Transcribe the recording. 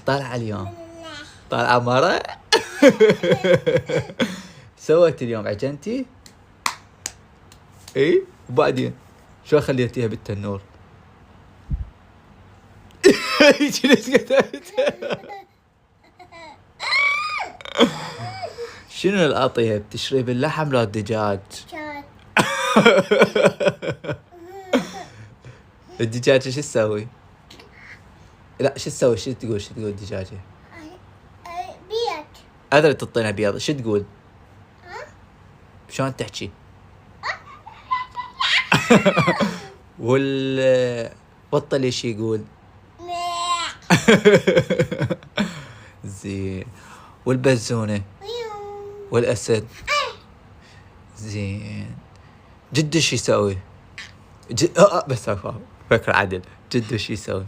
طالعة اليوم؟ طالعة مرة؟ سويت اليوم عجنتي؟ اي وبعدين شو خليتيها بالتنور؟ جلست كتبت. شنو الأطيب تشري باللحم لو الدجاج؟ الدجاجة شو تسوي؟ لا شو تسوي؟ شو تقول الدجاجة؟ بيض. أدري تعطينا بيض، شو تقول؟ شلون تحكي؟ والبطة ليش يقول؟ زين. والبزونة والأسد؟ زين. جدو شو يسوي؟ بس فكر عدل، جدو شو يسوي؟